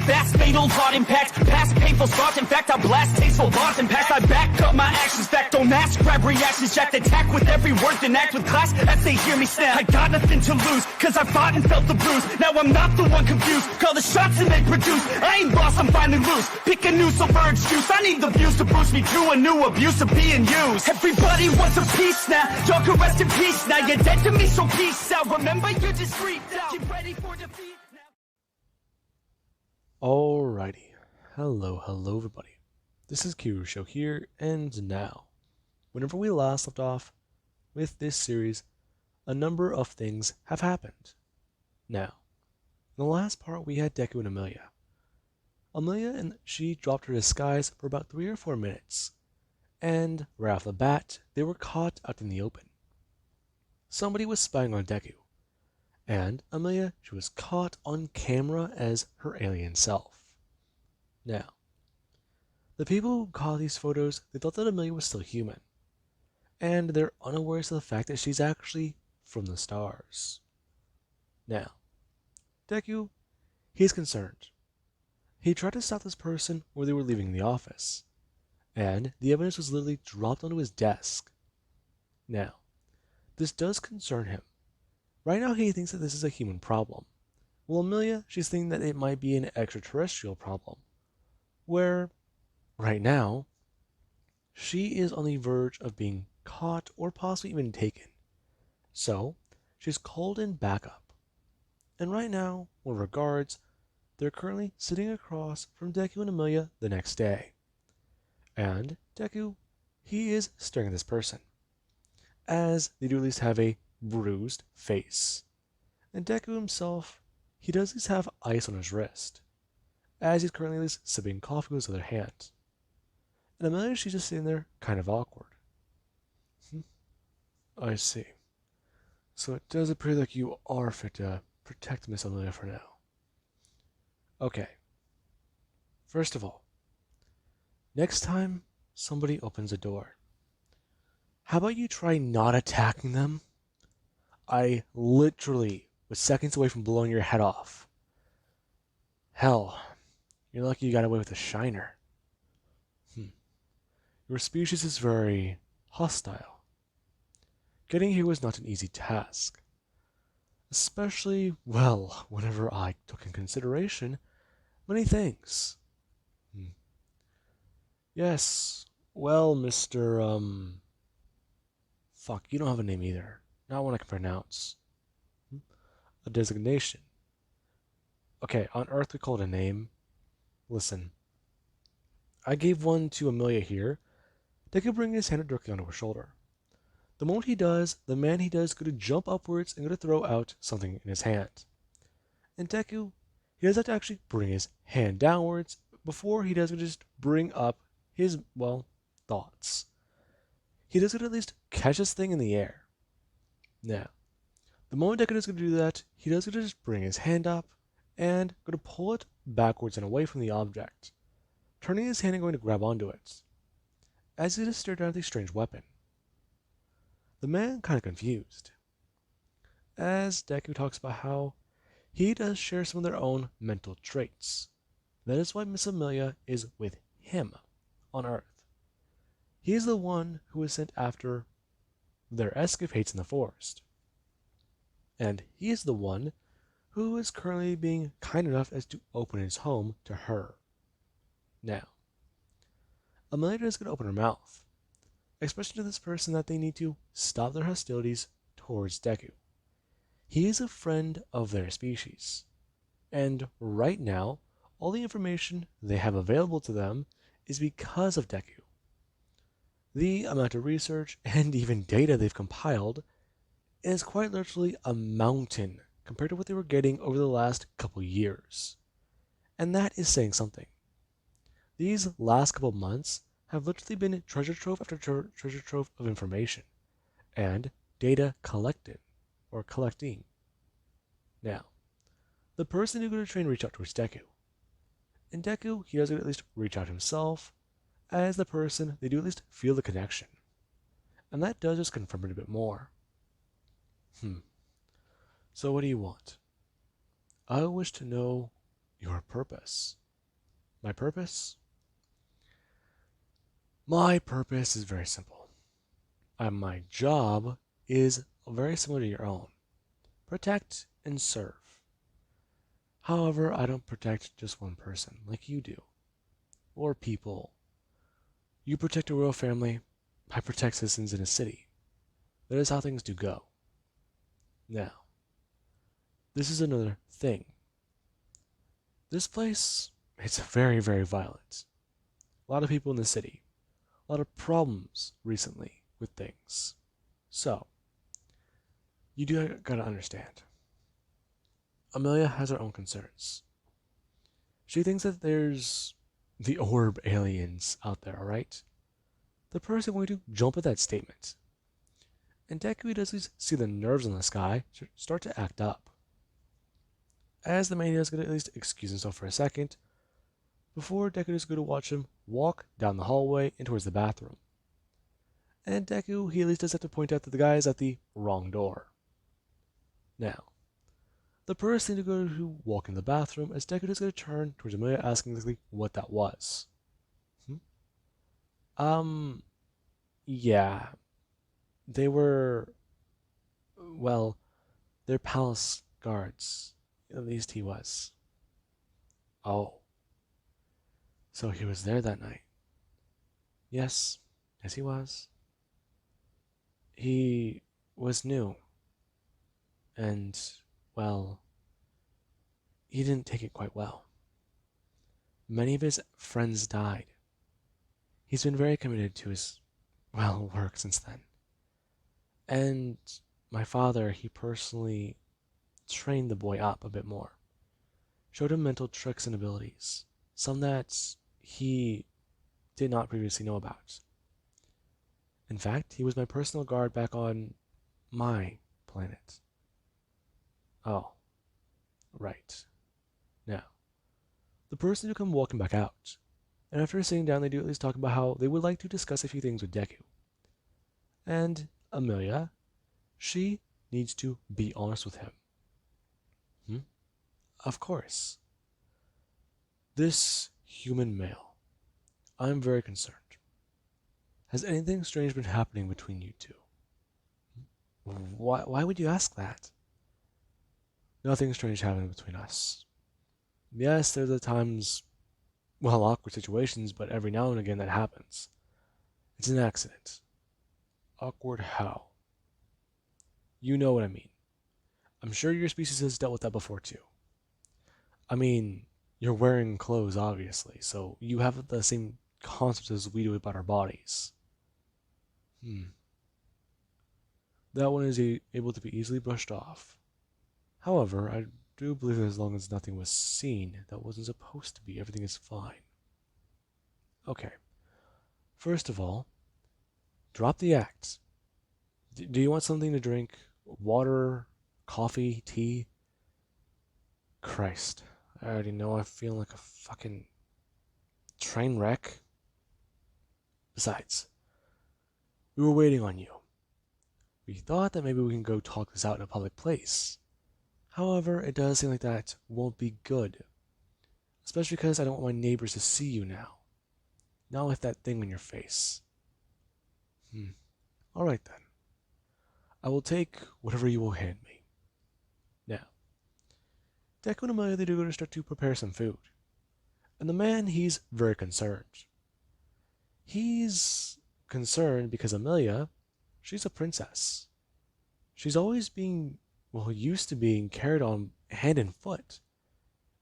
fast, fatal heart impact. Past painful scars, in fact, I blast tasteful bars and past. I back up my actions, fact, don't ask, grab reactions, jacked, attack with every word, then act with class as they hear me snap. I got nothing to lose, cause I fought and felt the bruise. Now I'm not the one confused, call the shots and they produce. I ain't lost, I'm finally loose, pick a new silver excuse. I need the views to boost me to a new abuse of being used. Everybody wants a piece now, y'all can rest in peace now. You're dead to me, so peace out. Remember, you're discreet now. Get ready for defeat now. Alrighty, hello everybody. This is Kirusho here, and now, whenever we last left off with this series, a number of things have happened. Now, in the last part we had Deku and Amelia. Amelia and she dropped her disguise for about 3 or 4 minutes, and right off the bat, they were caught out in the open. Somebody was spying on Deku, and Amelia, she was caught on camera as her alien self. Now, the people who caught these photos, they thought that Amelia was still human, and they're unaware of the fact that she's actually from the stars. Now, Deku, he's concerned. He tried to stop this person when they were leaving the office, and the evidence was literally dropped onto his desk. Now, this does concern him. Right now he thinks that this is a human problem, while Amelia, she's thinking that it might be an extraterrestrial problem, where, right now, she is on the verge of being caught or possibly even taken. So, she's called in backup. And right now, with regards, they're currently sitting across from Deku and Amelia the next day. And Deku, he is staring at this person, as they do at least have a bruised face. And Deku himself, he does at least have ice on his wrist, as he's currently at least sipping coffee with his other hand. And Amelia, she's just sitting there, kind of awkward. I see. So it does appear like you are fit to protect Miss Amelia for now. Okay. First of all, next time somebody opens a door, how about you try not attacking them? I literally was seconds away from blowing your head off. Hell, you're lucky you got away with a shiner. Your species is very hostile. Getting here was not an easy task. Especially, well, whenever I took in consideration many things. Yes, well, Mr. Fuck, you don't have a name either. Not one I can pronounce. A designation. Okay, on Earth we call it a name. Listen. I gave one to Amelia here. Deku bring his hand directly onto her shoulder. The moment he does, the man he does is going to jump upwards and going to throw out something in his hand. And Deku, he does have to actually bring his hand downwards before he does just bring up his, well, thoughts. He does at least catch this thing in the air. Now, the moment Deku is going to do that, he does going to just bring his hand up and going to pull it backwards and away from the object, turning his hand and going to grab onto it, as he just stared down at the strange weapon. The man kind of confused, as Deku talks about how he does share some of their own mental traits. That is why Miss Amelia is with him on Earth. He is the one who was sent after their escapades in the forest. And he is the one who is currently being kind enough as to open his home to her. Now, Amelia is going to open her mouth, expressing to this person that they need to stop their hostilities towards Deku. He is a friend of their species, and right now, all the information they have available to them is because of Deku. The amount of research and even data they've compiled is quite literally a mountain compared to what they were getting over the last couple years. And that is saying something. These last couple months have literally been treasure trove after treasure trove of information and data collected or collecting. Now, the person who's going to try and reach out towards Deku. And Deku, he does at least reach out himself. As the person, they do at least feel the connection. And that does just confirm it a bit more. So what do you want? I wish to know your purpose. My purpose? My purpose is very simple. My job is very similar to your own. Protect and serve. However, I don't protect just one person like you do, or people. You protect a royal family, I protect citizens in a city. That is how things do go. Now, this is another thing. This place, it's very, very violent. A lot of people in the city. A lot of problems recently with things. So, you do gotta understand. Amelia has her own concerns. She thinks that there's the orb aliens out there, alright? The person going to jump at that statement. And Deku does see the nerves in the sky start to act up. As the man is going to at least excuse himself for a second, before Deku is going to watch him walk down the hallway and towards the bathroom. And Deku, he at least does have to point out that the guy is at the wrong door. Now, the first thing to go to walk in the bathroom as Deku is going to turn towards Amelia asking exactly what that was. Yeah. They were, well, they're palace guards. At least he was. Oh. So he was there that night. Yes. Yes, he was. He was new. And, well, he didn't take it quite well. Many of his friends died. He's been very committed to his, well, work since then. And my father, he personally trained the boy up a bit more. Showed him mental tricks and abilities. Some that he did not previously know about. In fact, he was my personal guard back on my planet. Oh, right. Now, the person who come walking back out, and after sitting down, they do at least talk about how they would like to discuss a few things with Deku. And Amelia, she needs to be honest with him. Of course. This human male, I'm very concerned. Has anything strange been happening between you two? Why would you ask that? Nothing strange happened between us. Yes, there's at times, well, awkward situations, but every now and again that happens. It's an accident. Awkward how? You know what I mean. I'm sure your species has dealt with that before too. I mean, you're wearing clothes, obviously, so you have the same concepts as we do about our bodies. That one is able to be easily brushed off. However, I do believe that as long as nothing was seen that wasn't supposed to be, everything is fine. Okay. First of all, drop the act. Do you want something to drink? Water? Coffee? Tea? Christ. I already know I feel like a fucking train wreck. Besides, we were waiting on you. We thought that maybe we can go talk this out in a public place. However, it does seem like that won't be good. Especially because I don't want my neighbors to see you now. Not with that thing on your face. Alright then. I will take whatever you will hand me. Now, Deku and Amelia, they do go to start to prepare some food. And the man, he's very concerned. He's concerned because Amelia, she's a princess. She's always being, well, used to being carried on hand and foot.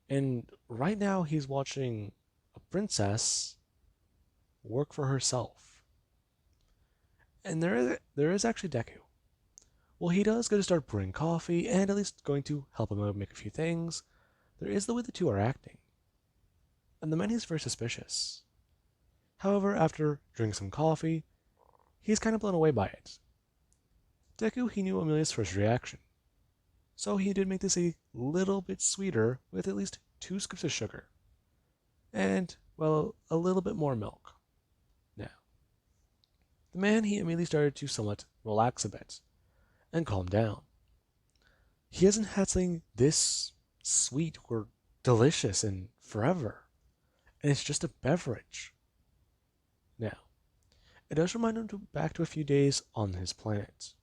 And right now he's watching a princess work for herself. And there is actually Deku. Well, he does go to start brewing coffee and at least going to help him out make a few things. There is the way the two are acting. And the man is very suspicious. However, after drinking some coffee, he's kind of blown away by it. Deku, he knew Amelia's first reaction. So he did make this a little bit sweeter with at least 2 scoops of sugar. And, well, a little bit more milk. Now, the man, he immediately started to somewhat relax a bit and calm down. He hasn't had something this sweet or delicious and forever, and it's just a beverage. Now, it does remind him back to a few days on his planet,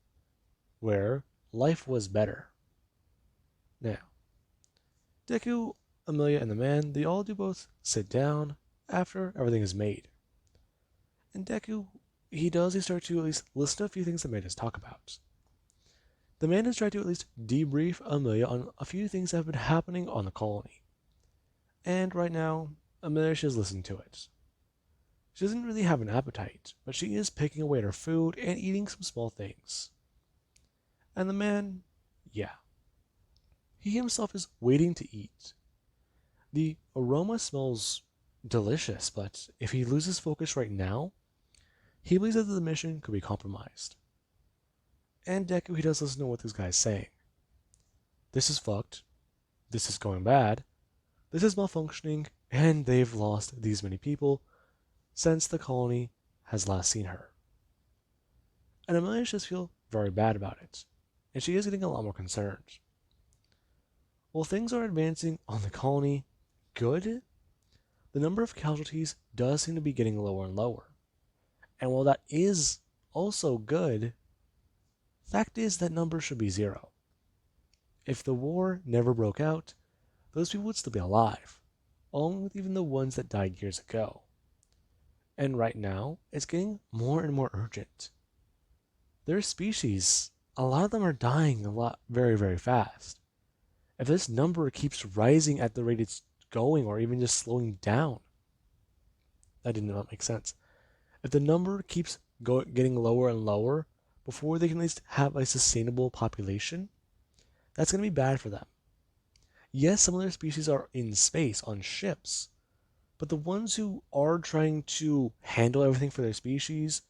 where life was better. Now, Deku, Amelia, and the man, they all do both sit down after everything is made. And Deku, he start to at least listen to a few things the man does talk about. The man has tried to at least debrief Amelia on a few things that have been happening on the colony. And right now, Amelia is listening to it. She doesn't really have an appetite, but she is picking away at her food and eating some small things. And the man, yeah. He himself is waiting to eat. The aroma smells delicious, but if he loses focus right now, he believes that the mission could be compromised. And Deku, he does listen to what this guy is saying. This is fucked. This is going bad. This is malfunctioning, and they've lost these many people since the colony has last seen her. And Amelia just feels very bad about it, and she is getting a lot more concerned. While things are advancing on the colony good, the number of casualties does seem to be getting lower and lower. And while that is also good, fact is that number should be 0. If the war never broke out, those people would still be alive, along with even the ones that died years ago. And right now, it's getting more and more urgent. Their species, a lot of them are dying very, very fast. If this number keeps rising at the rate it's going, or even just slowing down, that did not make sense. If the number keeps getting lower and lower before they can at least have a sustainable population, that's going to be bad for them. Yes, some of their species are in space on ships, but the ones who are trying to handle everything for their species,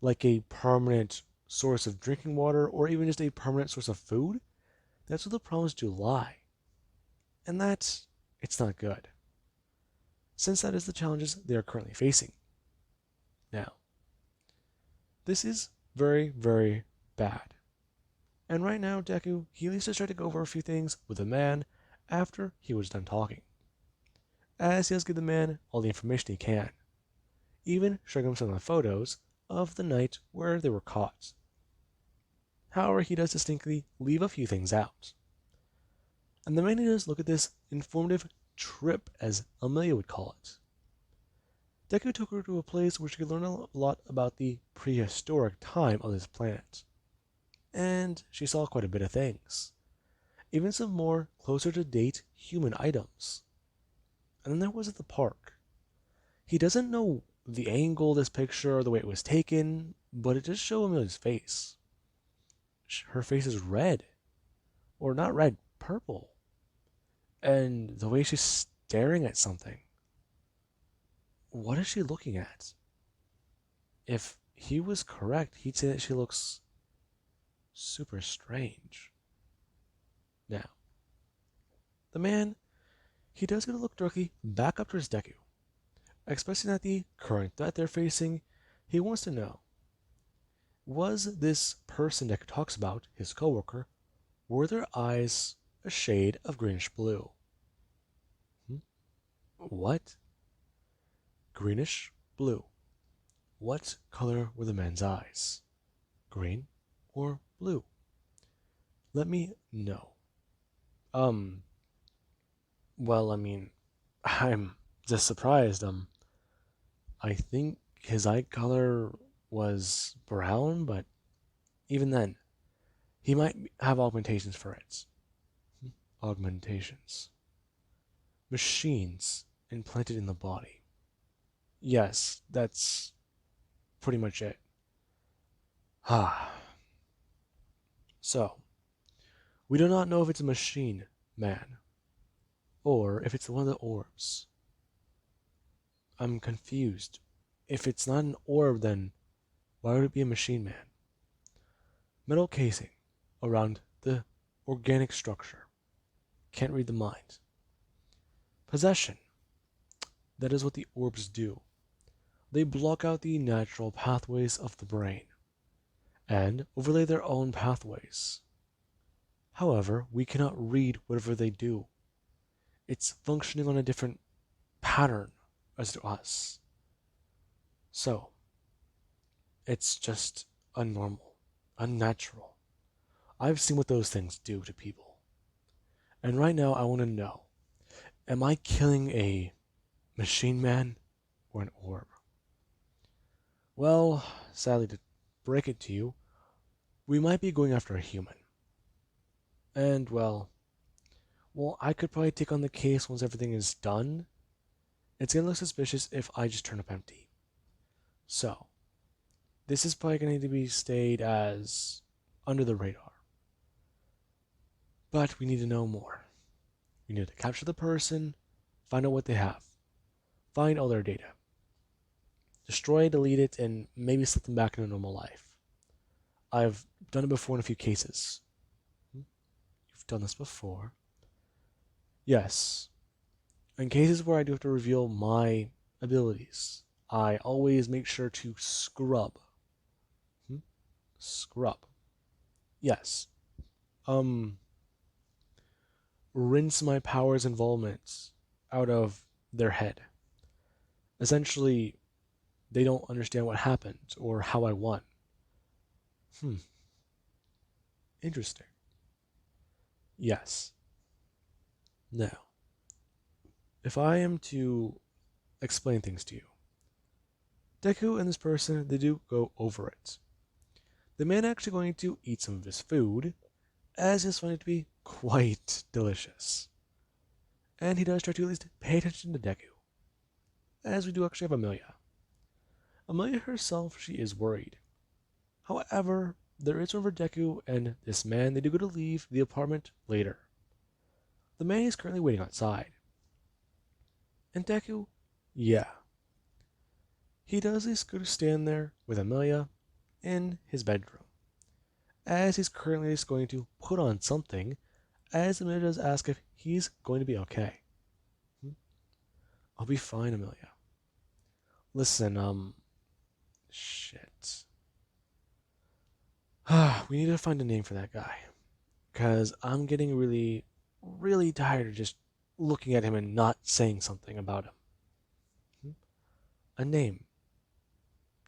like a permanent source of drinking water or even just a permanent source of food, that's where the problems do lie. And it's not good, since that is the challenges they are currently facing. Now, this is very, very bad. And right now, Deku, he at least has tried to go over a few things with the man after he was done talking, as he does give the man all the information he can, even showing him some of the photos of the night where they were caught. However, he does distinctly leave a few things out. And the man does look at this informative trip, as Amelia would call it. Deku took her to a place where she could learn a lot about the prehistoric time of this planet. And she saw quite a bit of things, even some more closer to date human items. And then there was at the park. He doesn't know the angle of this picture or the way it was taken, but it does show Amelia's face. Her face is red. Or not red, purple. And the way she's staring at something. What is she looking at? If he was correct, he'd say that she looks super strange. Now, the man, he does get a look directly back up towards Deku, expressing that the current threat they're facing, he wants to know, was this person Deku talks about, his coworker, were their eyes a shade of greenish blue? What? Greenish blue. What color were the man's eyes? Green or blue? Let me know. Well, I'm just surprised. I think his eye color was brown, but even then, he might have augmentations for it. Augmentations. Machines implanted in the body. Yes, that's pretty much it. So, we do not know if it's a machine man, or if it's one of the orbs. I'm confused. If it's not an orb, then why would it be a machine man? Metal casing around the organic structure. Can't read the mind. Possession. That is what the orbs do. They block out the natural pathways of the brain and overlay their own pathways. However, we cannot read whatever they do. It's functioning on a different pattern as to us. So, it's just unnormal, unnatural. I've seen what those things do to people. And right now, I want to know, am I killing a machine man or an orb? Well, sadly to break it to you, we might be going after a human. And, well, I could probably take on the case once everything is done. It's gonna look suspicious if I just turn up empty. So, this is probably gonna need to be stayed as under the radar. But we need to know more. We need to capture the person, find out what they have, find all their data, destroy, delete it, and maybe slip them back into normal life. I've done it before in a few cases. You've done this before. Yes. In cases where I do have to reveal my abilities, I always make sure to scrub. Scrub. Yes. Rinse my powers involvement out of their head. Essentially, they don't understand what happened or how I won. Interesting. Yes. Now, if I am to explain things to you, Deku and this person, they do go over it. The man actually going to eat some of his food, as it's found it to be quite delicious. And he does try to at least pay attention to Deku, as we do actually have Amelia. Amelia herself, she is worried. However, there is room for Deku and this man. They do go to leave the apartment later. The man is currently waiting outside. And Deku, yeah. He does at least go to stand there with Amelia in his bedroom, as he's currently just going to put on something, as Amelia does ask if he's going to be okay. I'll be fine, Amelia. Listen, shit. We need to find a name for that guy, because I'm getting really, really tired of just looking at him and not saying something about him. A name.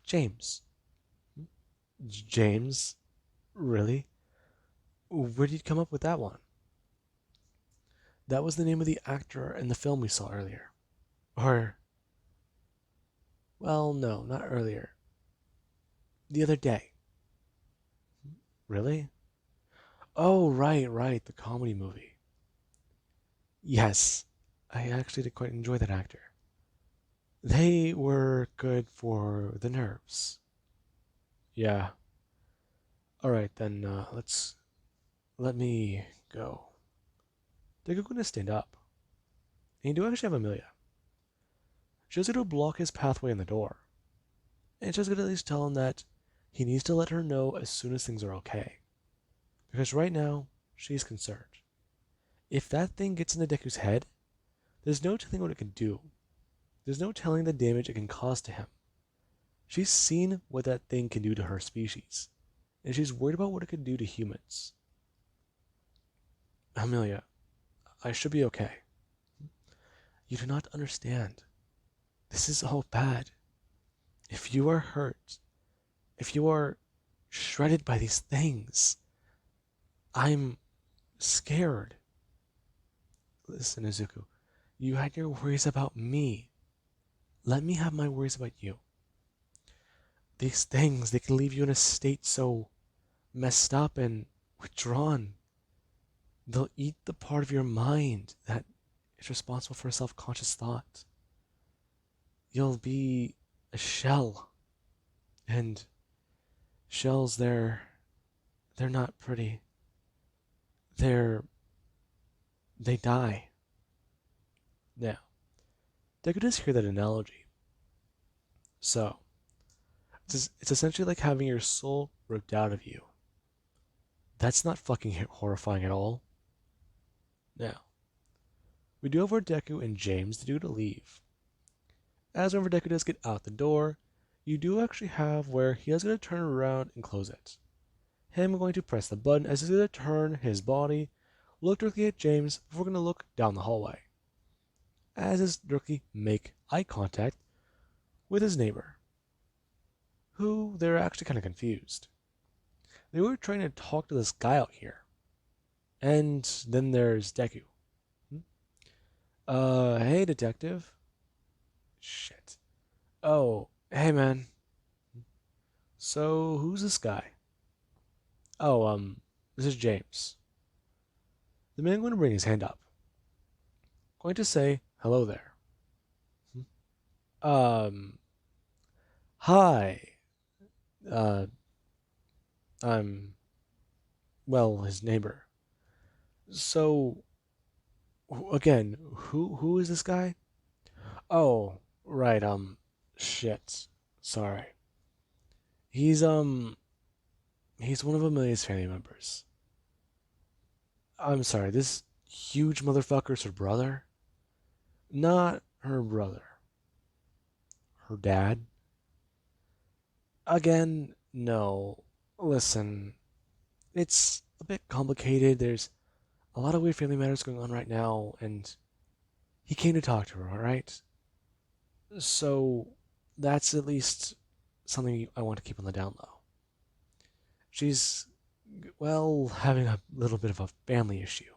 James. James? Really? Where did you come up with that one? That was the name of the actor in the film we saw earlier. Or, well, no, not earlier. The other day. Really? Oh, right, the comedy movie. Yes, I actually did quite enjoy that actor. They were good for the nerves. Yeah. Alright, then, let me go. They're going to stand up. And you do actually have Amelia. She's going to block his pathway in the door. And she's going to at least tell him that he needs to let her know as soon as things are okay. Because right now, she's concerned. If that thing gets into Deku's head, there's no telling what it can do. There's no telling the damage it can cause to him. She's seen what that thing can do to her species, and she's worried about what it could do to humans. Amelia, I should be okay. You do not understand. This is all bad. If you are hurt, if you are shredded by these things, I'm scared. Listen, Izuku, you had your worries about me. Let me have my worries about you. These things, they can leave you in a state so messed up and withdrawn. They'll eat the part of your mind that is responsible for self-conscious thought. You'll be a shell. And shells, they're not pretty. They die. Now, they could just hear that analogy. So, it's essentially like having your soul ripped out of you. That's not fucking horrifying at all. Now, we do have our Deku and James to leave. As whenever Deku does get out the door, you do actually have where he is going to turn around and close it. Him going to press the button as he's going to turn his body, look directly at James before going to look down the hallway. as his rookie make eye contact with his neighbor, who they're actually kind of confused. They were trying to talk to this guy out here. And then there's Deku. Hey, detective. Shit. Oh, hey, man. So, who's this guy? Oh, this is James. The man going to bring his hand up. Going to say, hello there. Um, hi. Uh, I'm, well, his neighbor. So, again, who is this guy? Oh, right, shit. Sorry. He's, he's one of Amelia's family members. I'm sorry, this huge motherfucker's her brother? Not her brother. Her dad? Again, no. Listen, it's a bit complicated. There's a lot of weird family matters going on right now, and he came to talk to her, alright? So, that's at least something I want to keep on the down low. She's, well, having a little bit of a family issue.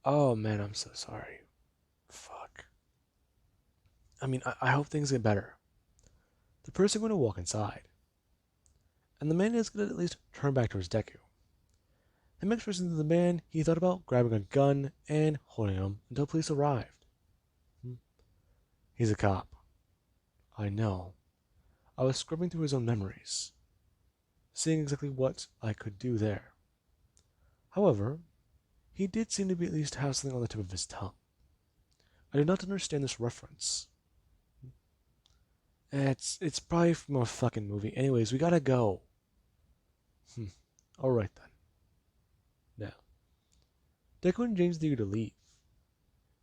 Oh man, I'm so sorry. Fuck. I mean, I hope things get better. The person going to walk inside, and the man is going to at least turn back towards Deku. The next person to the man, he thought about grabbing a gun and holding him until police arrived. He's a cop. I know. I was scrubbing through his own memories, seeing exactly what I could do there. However, he did seem to be at least have something on the tip of his tongue. I do not understand this reference. It's probably from a fucking movie. Anyways, we gotta go. Alright then. Now, Deku and James need to leave.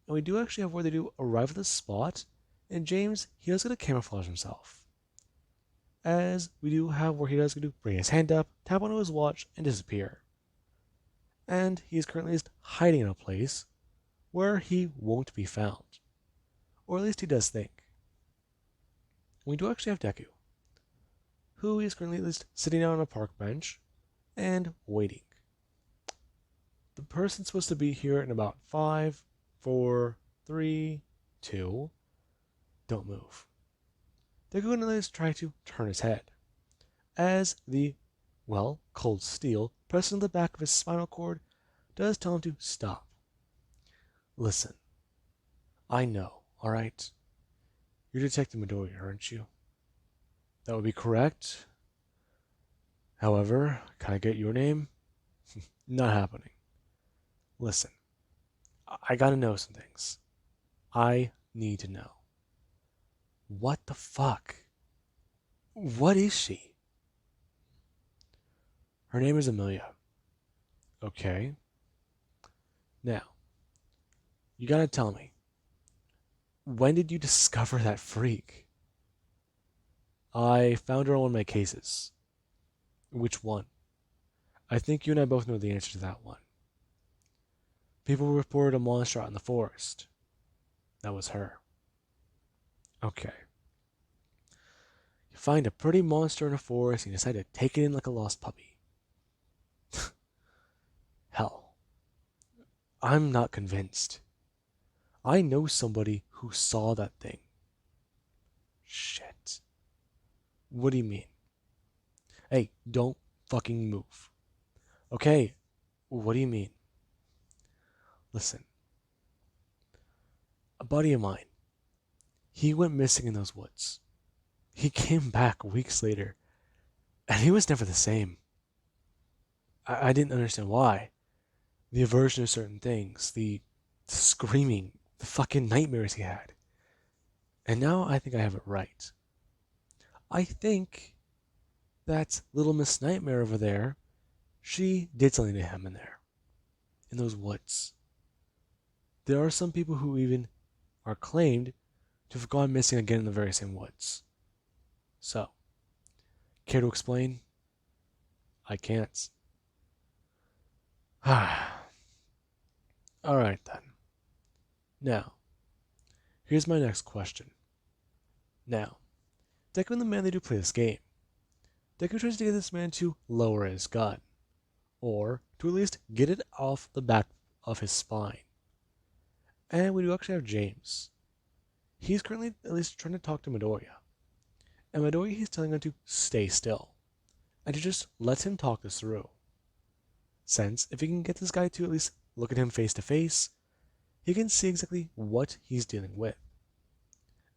And we do actually have where they do arrive at the spot, and James, he does get to camouflage himself. As we do have where he does get to bring his hand up, tap onto his watch, and disappear. And he is currently just hiding in a place where he won't be found. Or at least he does think. We do actually have Deku, who is currently at least sitting down on a park bench and waiting. The person's supposed to be here in about 5, 4, 3, 2. Don't move. Deku going to try to turn his head, as the, well, cold steel pressed on the back of his spinal cord does tell him to stop. Listen, I know, alright? You're Detective Midori, aren't you? That would be correct. However, can I get your name? Not happening. Listen, I gotta know some things. I need to know. What the fuck? What is she? Her name is Amelia. Okay. Now, you gotta tell me, when did you discover that freak? I found her on one of my cases. Which one? I think you and I both know the answer to that one. People reported a monster out in the forest. That was her. Okay. You find a pretty monster in a forest and you decide to take it in like a lost puppy. Hell. I'm not convinced. I know somebody who saw that thing. Shit. What do you mean? Hey, don't fucking move. Okay, what do you mean? Listen. A buddy of mine, he went missing in those woods. He came back weeks later, and he was never the same. I didn't understand why. The aversion to certain things, the screaming, the fucking nightmares he had. And now I think I have it right. I think that little Miss Nightmare over there, she did something to him in there, in those woods. There are some people who even are claimed to have gone missing again in the very same woods. So, care to explain? I can't. Alright then. Now, Here's my next question. Now, Deku and the man, they do play this game. Deku tries to get this man to lower his gun, or to at least get it off the back of his spine. And we do actually have James. He's currently at least trying to talk to Midoriya. And Midoriya, he's telling him to stay still, and to just let him talk this through. Since if he can get this guy to at least look at him face to face, he can see exactly what he's dealing with.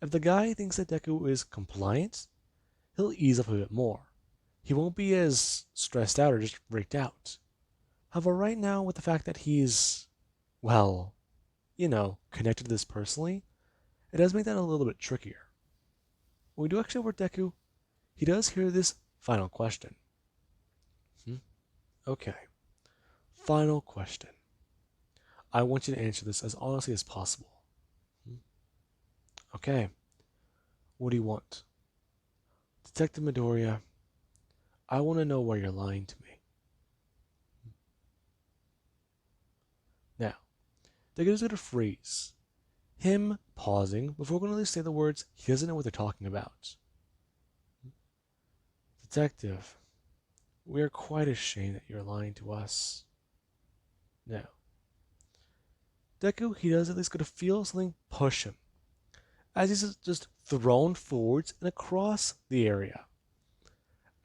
If the guy thinks that Deku is compliant, he'll ease up a bit more. He won't be as stressed out or just freaked out. However, right now, with the fact that he's, well, connected to this personally, it does make that a little bit trickier. When we do actually over Deku, he does hear this final question. Okay. Final question. I want you to answer this as honestly as possible. Okay. What do you want? Detective Midoriya, I want to know why you're lying to me. Now, Deku's going to freeze. Him pausing before going to say the words he doesn't know what they're talking about. Detective, we are quite ashamed that you're lying to us. Now, Deku, he does at least get to feel something push him, as he's just thrown forwards and across the area.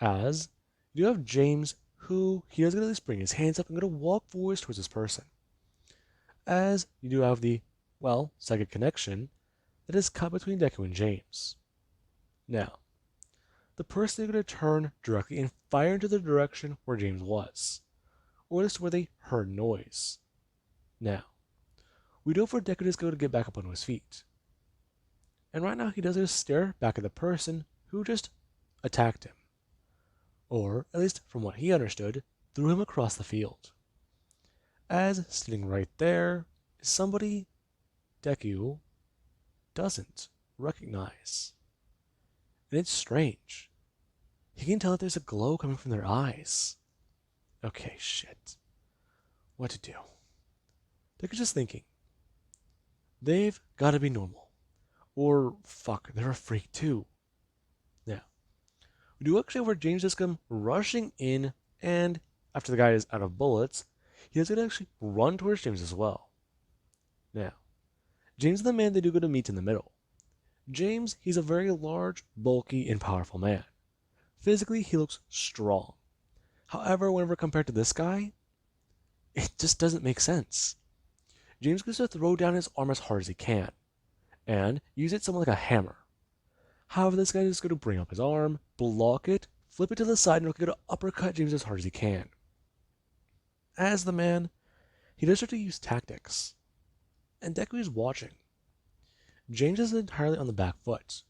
As you have James, who he does get to at least bring his hands up and go to walk forwards towards this person. As you do have the, psychic connection that is cut between Deku and James. Now, the person is going to turn directly and fire into the direction where James was, or at least where they heard noise. Now, we know for Deku is going to get back up onto his feet. And right now he does just stare back at the person who just attacked him. Or, at least from what he understood, threw him across the field. As sitting right there is somebody Deku doesn't recognize. And it's strange. He can tell that there's a glow coming from their eyes. Okay, shit. What to do? Deku's just thinking. They've got to be normal. Or, fuck, they're a freak too. Now, we do actually have where James just come rushing in, and after the guy is out of bullets, he has to actually run towards James as well. Now, James is the man they do go to meet in the middle. James, he's a very large, bulky, and powerful man. Physically, he looks strong. However, whenever compared to this guy, it just doesn't make sense. James goes to throw down his arm as hard as he can, and use it somewhat like a hammer. However, this guy is going to bring up his arm, block it, flip it to the side, and going to uppercut James as hard as he can. As the man, he does start to use tactics, and Deku is watching. James is entirely on the back foot.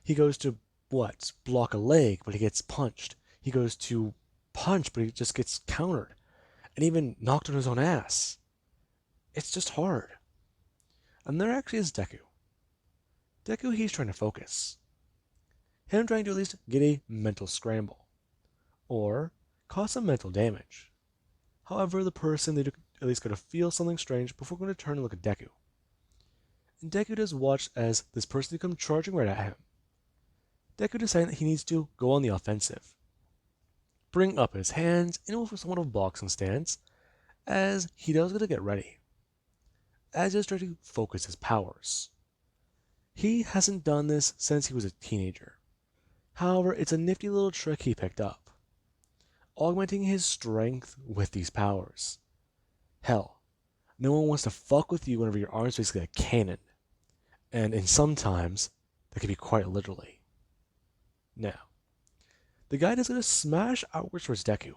He goes to, block a leg, but he gets punched. He goes to punch, but he just gets countered, and even knocked on his own ass. It's just hard. And there actually is Deku. Deku, he's trying to focus. Him trying to at least get a mental scramble, or cause some mental damage. However, the person, they do at least got to feel something strange before going to turn and look at Deku. And Deku does watch as this person comes charging right at him. Deku decides that he needs to go on the offensive. Bring up his hands in with somewhat of a boxing stance, as he does get to get ready. As he is trying to focus his powers. He hasn't done this since he was a teenager. However, it's a nifty little trick he picked up, augmenting his strength with these powers. Hell, no one wants to fuck with you whenever your arm's basically a cannon, and in sometimes that can be quite literally. Now, the guy is going to smash outwards towards Deku.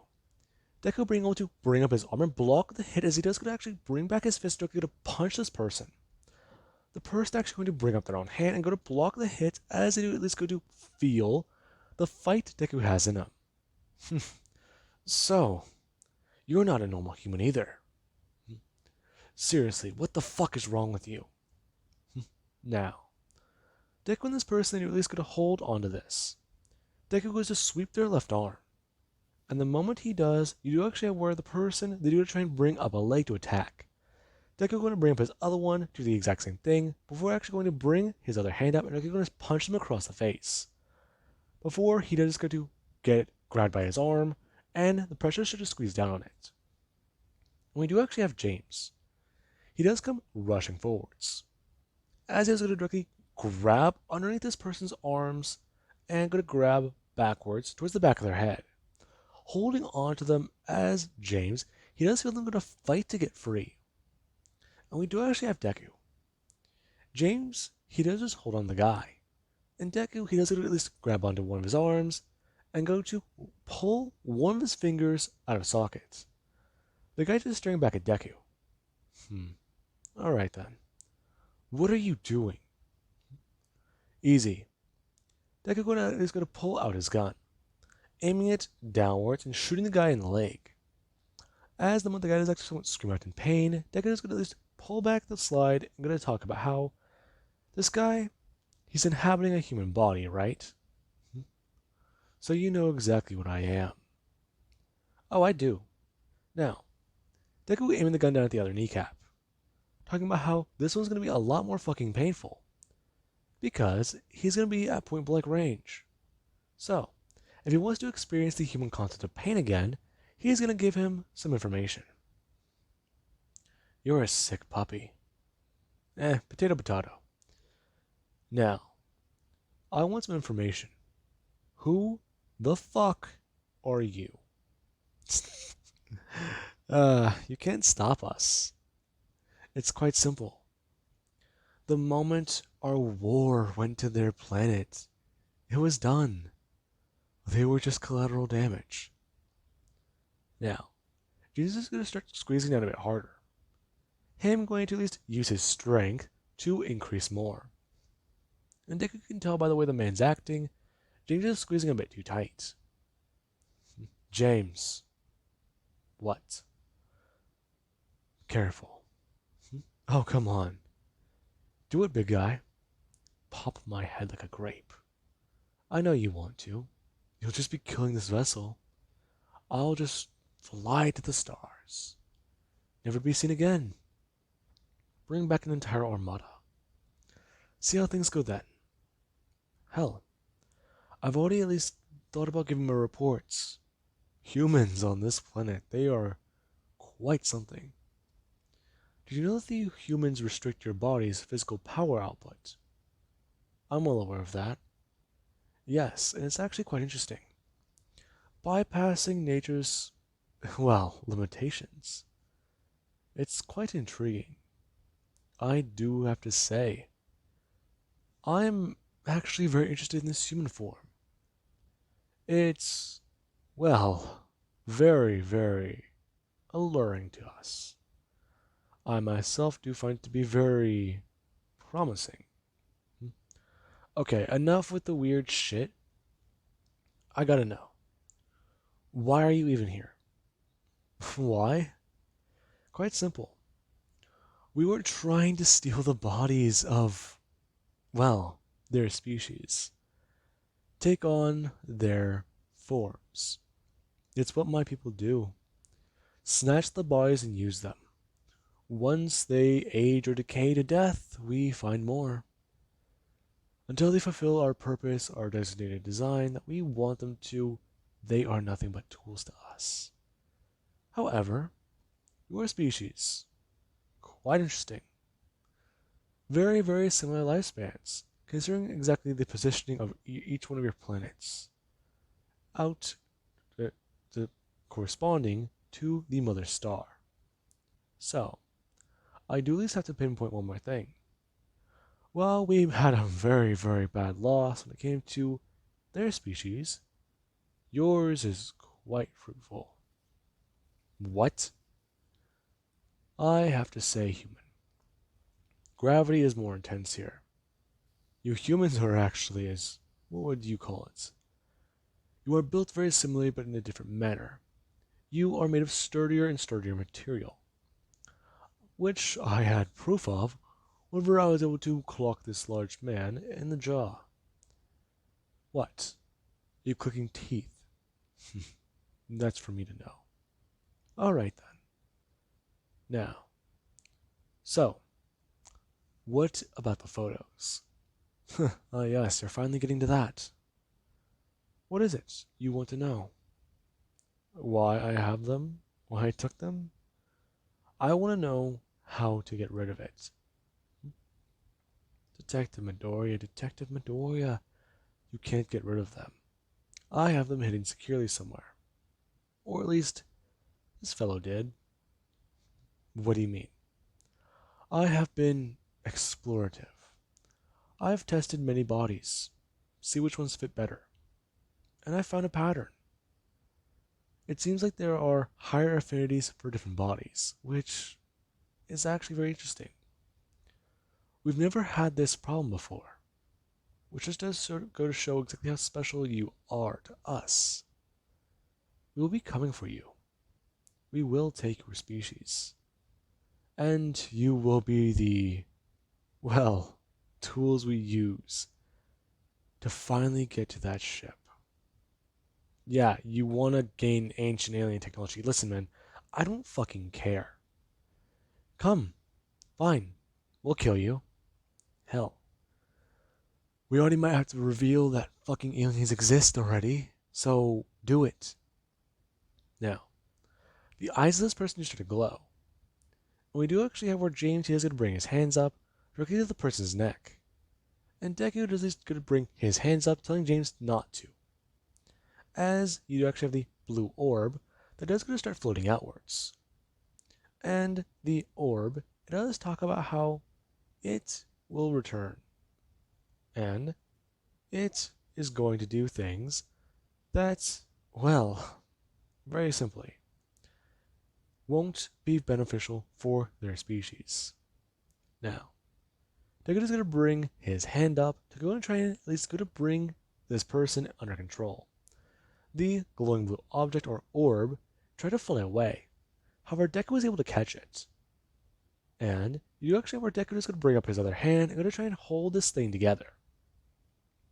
Deku being able to bring up his arm and block the hit as he does going to actually bring back his fist to punch this person. The person actually going to bring up their own hand and go to block the hit as they do at least go to feel the fight Deku has in him. So, you're not a normal human either. Seriously, what the fuck is wrong with you? Now, Deku and this person are at least going to hold onto this. Deku goes to sweep their left arm. And the moment he does, you do actually have where the person, they do try and bring up a leg to attack. Deku going to bring up his other one, do the exact same thing, before actually going to bring his other hand up and Deku going to punch him across the face. Before he does go to get grabbed by his arm, and the pressure should just squeeze down on it. And we do actually have James. He does come rushing forwards. As he is going to directly grab underneath this person's arms and going to grab backwards towards the back of their head. Holding on to them as James, he does feel them going to fight to get free. And we do actually have Deku. James, he does just hold on the guy. And Deku, he does at least grab onto one of his arms and go to pull one of his fingers out of socket. The guy just staring back at Deku. Alright then. What are you doing? Easy. Deku is going to pull out his gun, aiming it downwards and shooting the guy in the leg. As the guy is actually somewhat screaming out in pain, Deku is going to at least pull back the slide and going to talk about how this guy, he's inhabiting a human body, right? So you know exactly what I am. Oh, I do. Now, Deku aiming the gun down at the other kneecap, talking about how this one's going to be a lot more fucking painful, because he's going to be at point blank range. So, if he wants to experience the human concept of pain again, he's going to give him some information. You're a sick puppy. Potato potato. Now, I want some information. Who the fuck are you? You can't stop us. It's quite simple. The moment our war went to their planet, it was done. They were just collateral damage. Now, Jesus is going to start squeezing down a bit harder. Him going to at least use his strength to increase more. And Deku can tell by the way the man's acting, James is squeezing a bit too tight. James. What? Careful. Oh, come on. Do it, big guy. Pop my head like a grape. I know you want to. You'll just be killing this vessel. I'll just fly to the stars. Never be seen again. Bring back an entire armada. See how things go then. Hell, I've already at least thought about giving my reports. Humans on this planet, they are quite something. Did you know that the humans restrict your body's physical power output? I'm well aware of that. Yes, and it's actually quite interesting. Bypassing nature's, well, limitations. It's quite intriguing. I do have to say, I'm actually very interested in this human form. It's, well, very, very alluring to us. I myself do find it to be very promising. Okay, enough with the weird shit. I gotta know. Why are you even here? Why? Quite simple. We were trying to steal the bodies of, well, their species. Take on their forms. It's what my people do. Snatch the bodies and use them. Once they age or decay to death, we find more. Until they fulfill our purpose, our designated design that we want them to, they are nothing but tools to us. However, your species, quite interesting. Very, very similar lifespans, considering exactly the positioning of each one of your planets. Out the corresponding to the mother star. So, I do at least have to pinpoint one more thing. Well, we had a very, very bad loss when it came to their species. Yours is quite fruitful. What? I have to say human. Gravity is more intense here. You humans are actually what would you call it? You are built very similarly but in a different manner. You are made of sturdier and sturdier material, which I had proof of whenever I was able to clock this large man in the jaw. What? You clicking teeth? That's for me to know. Alright then. Now, So, what about the photos? Ah, yes, you're finally getting to that. What is it you want to know? Why I have them? Why I took them? I want to know how to get rid of it. Detective Midoriya, you can't get rid of them. I have them hidden securely somewhere. Or at least, this fellow did. What do you mean? I have been explorative. I've tested many bodies, see which ones fit better, and I found a pattern. It seems like there are higher affinities for different bodies, which is actually very interesting. We've never had this problem before, which just does sort of go to show exactly how special you are to us. We will be coming for you. We will take your species. And you will be the, well, tools we use to finally get to that ship. Yeah, you want to gain ancient alien technology. Listen, man, I don't fucking care. Come, fine, we'll kill you. Hell, we already might have to reveal that fucking aliens exist already, so do it. Now, the eyes of this person just start to glow. And we do actually have where James he is going to bring his hands up directly to the person's neck. And Deku is going to bring his hands up, telling James not to. As you do actually have the blue orb that is going to start floating outwards. And the orb, it does talk about how it will return. And it is going to do things that, well, very simply, won't be beneficial for their species. Now, Deku is going to bring his hand up to go and try and at least go to bring this person under control. The glowing blue object or orb tried to fly away. However, Deku was able to catch it. And you actually have where Deku is going to bring up his other hand and going to try and hold this thing together.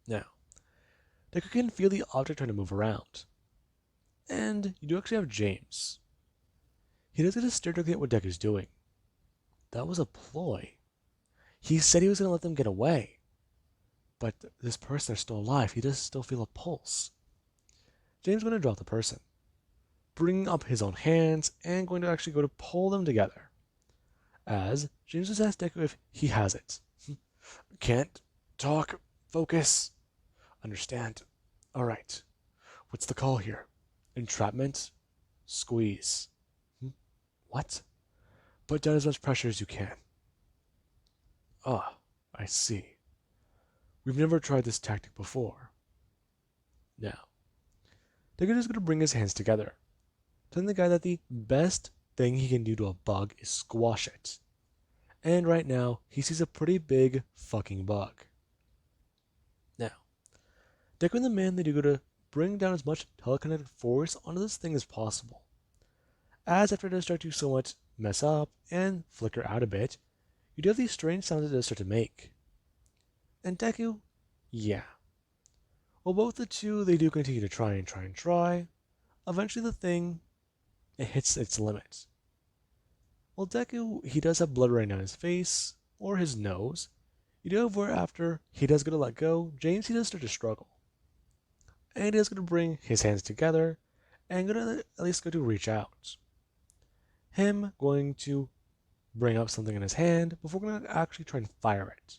Now, Deku can feel the object trying to move around. And you do actually have James. He does get to stare directly at what Deku's doing. That was a ploy. He said he was going to let them get away. But this person is still alive. He does still feel a pulse. James is going to drop the person, bringing up his own hands and going to actually go to pull them together. As James has asked Deku if he has it. Can't talk. Focus. Understand. Alright. What's the call here? Entrapment? Squeeze. What? Put down as much pressure as you can. Ah, I see. We've never tried this tactic before. Now, Deku is going to bring his hands together, telling the guy that the best thing he can do to a bug is squash it. And right now, he sees a pretty big fucking bug. Now, Deku and the man, they do go to bring down as much telekinetic force onto this thing as possible. As after it does start to somewhat mess up and flicker out a bit, you do have these strange sounds it does start to make. And Deku, yeah. Well, both the two, they do continue to try. Eventually the thing, it hits its limit. Well, Deku, he does have blood running down his face, or his nose. You do have where after he does go to let go, James, he does start to struggle. And he is going to bring his hands together, and going to at least go to reach out. Him going to bring up something in his hand before going to actually try and fire it.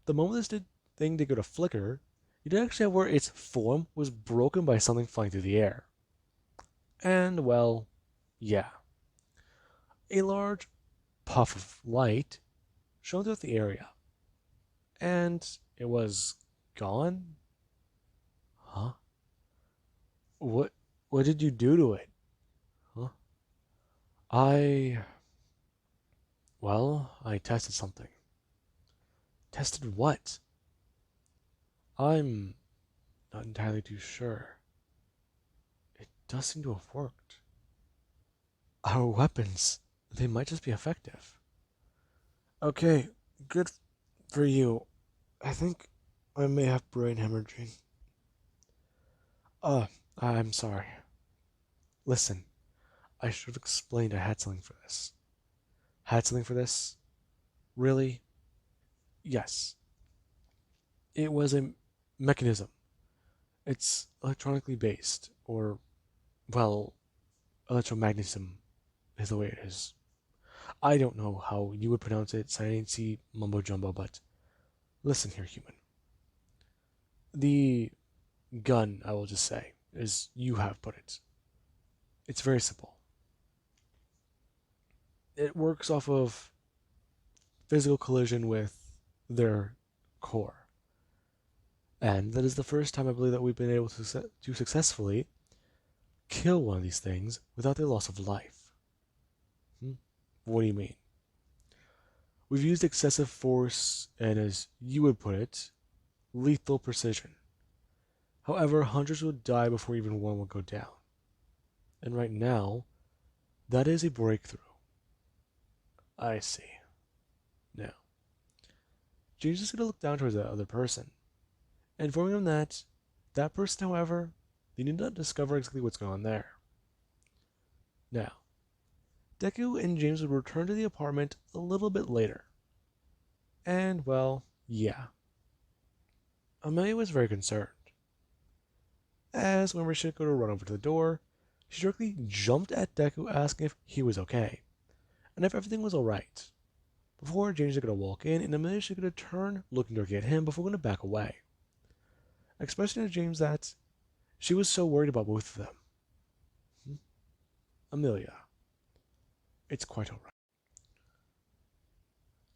The moment this thing did go to flicker, you did actually have where its form was broken by something flying through the air. And, well, yeah. A large puff of light shone throughout the area. And it was gone? Huh? What did you do to it? Huh? I tested something. Tested what? I'm not entirely too sure. It does seem to have worked. Our weapons, they might just be effective. Okay, good for you. I think I may have brain hemorrhaging. I'm sorry. Listen, I should have explained I had something for this. Had something for this? Really? Yes. It was a mechanism. It's electronically based, or, well, electromagnetism is the way it is. I don't know how you would pronounce it, sciencey mumbo jumbo, but listen here, human. The gun, I will just say, as you have put it, it's very simple. It works off of physical collision with their core. And that is the first time I believe that we've been able to successfully kill one of these things without the loss of life. Hmm? What do you mean? We've used excessive force and, as you would put it, lethal precision. However, hundreds would die before even one would go down. And right now, that is a breakthrough. I see. Now, James is going to look down towards that other person, informing him that that person, however, they need not discover exactly what's going on there. Now, Deku and James would return to the apartment a little bit later. And, well, yeah. Amelia was very concerned. As whenever she would go to run over to the door, she directly jumped at Deku asking if he was okay, and if everything was alright. Before James was going to walk in, and Amelia was going to turn, looking directly at him before going to back away, expressing to James that she was so worried about both of them. Amelia, it's quite alright.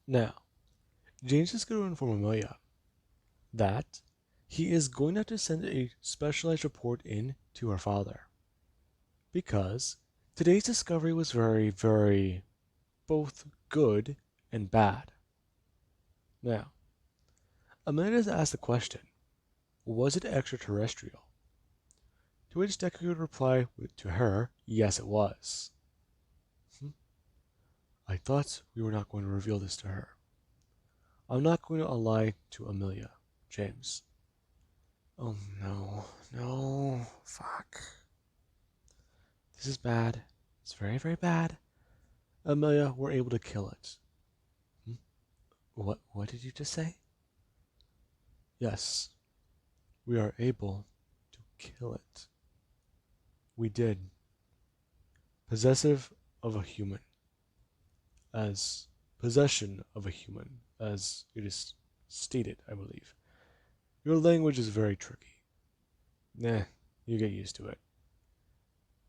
Now, James is going to inform Amelia that he is going to have to send a specialized report in to her father. Because today's discovery was very, very both good and bad. Now, Amanda's asked the question, was it extraterrestrial? To which Deku would reply to her, yes it was. I thought we were not going to reveal this to her. I'm not going to lie to Amelia, James. Oh no, no, fuck. This is bad. It's very, very bad. Amelia, we're able to kill it. What did you just say? Yes, we are able to kill it. We did. Possessive of a human. As possession of a human, as it is stated, I believe. Your language is very tricky. Nah, you get used to it.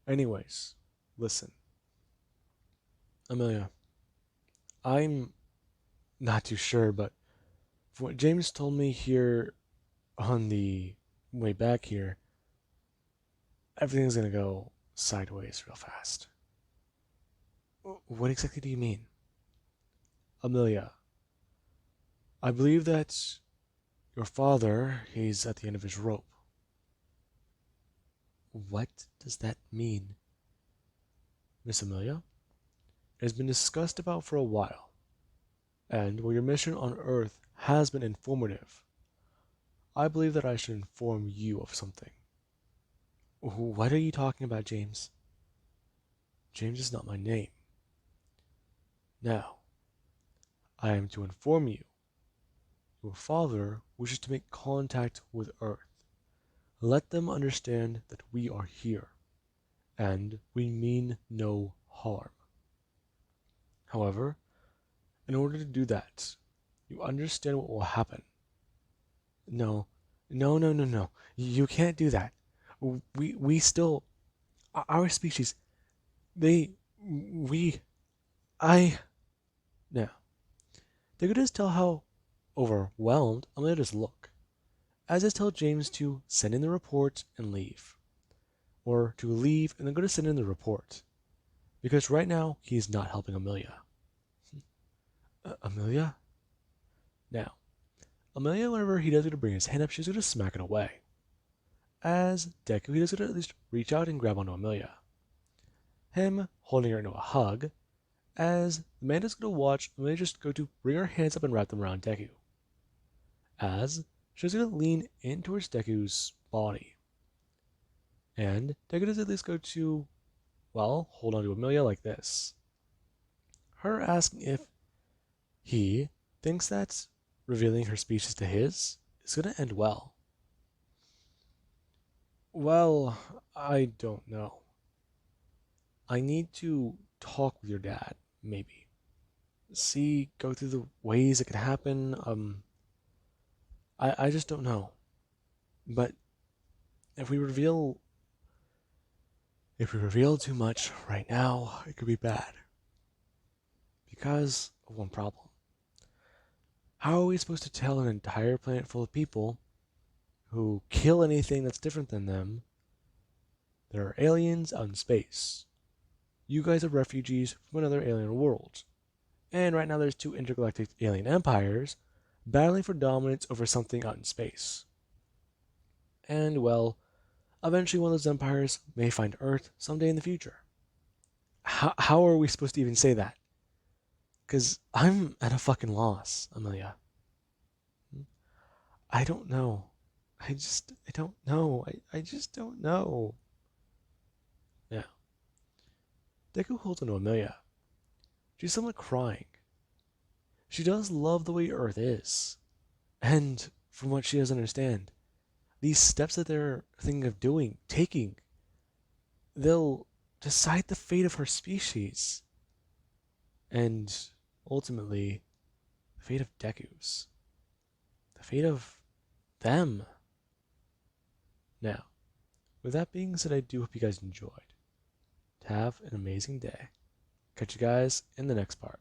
Anyways, listen. Amelia, I'm not too sure, but from what James told me here on the way back here, everything's gonna go sideways real fast. What exactly do you mean? Amelia, I believe that your father, he's at the end of his rope. What does that mean? Miss Amelia? It has been discussed about for a while, and while your mission on Earth has been informative, I believe that I should inform you of something. What are you talking about, James? James is not my name. Now, I am to inform you. Your father wishes to make contact with Earth. Let them understand that we are here, and we mean no harm. However, in order to do that, you understand what will happen. No, no, no, no, no. You can't do that. We still, our species, they, we, I. Now, they could just tell how overwhelmed Amanda's look, as is tell James to send in the report and leave. Or to leave and then go to send in the report. Because right now, he is not helping Amelia. Amelia? Now, Amelia, whenever he does go to bring his hand up, she's going to smack it away. As Deku, he does go to at least reach out and grab onto Amelia. Him holding her into a hug, as the man is going to watch Amelia just go to bring her hands up and wrap them around Deku. As she's going to lean in towards Deku's body. And Deku does at least go to, well, hold on to Amelia like this. Her asking if He thinks that revealing her species to his is going to end well. Well, I don't know. I need to talk with your dad, maybe. See, go through the ways it could happen. I just don't know. But if we reveal if we reveal too much right now, it could be bad. Because of one problem. How are we supposed to tell an entire planet full of people who kill anything that's different than them? There are aliens out in space. You guys are refugees from another alien world. And right now there's two intergalactic alien empires battling for dominance over something out in space. And well, eventually one of those empires may find Earth someday in the future. How are we supposed to even say that? Because I'm at a fucking loss, Amelia. I don't know. I don't know. I just don't know. Yeah. Deku holds onto Amelia. She's somewhat crying. She does love the way Earth is. And from what she doesn't understand, these steps that they're thinking of taking, they'll decide the fate of her species. And ultimately, the fate of Deku's. The fate of them. Now, with that being said, I do hope you guys enjoyed. Have an amazing day. Catch you guys in the next part.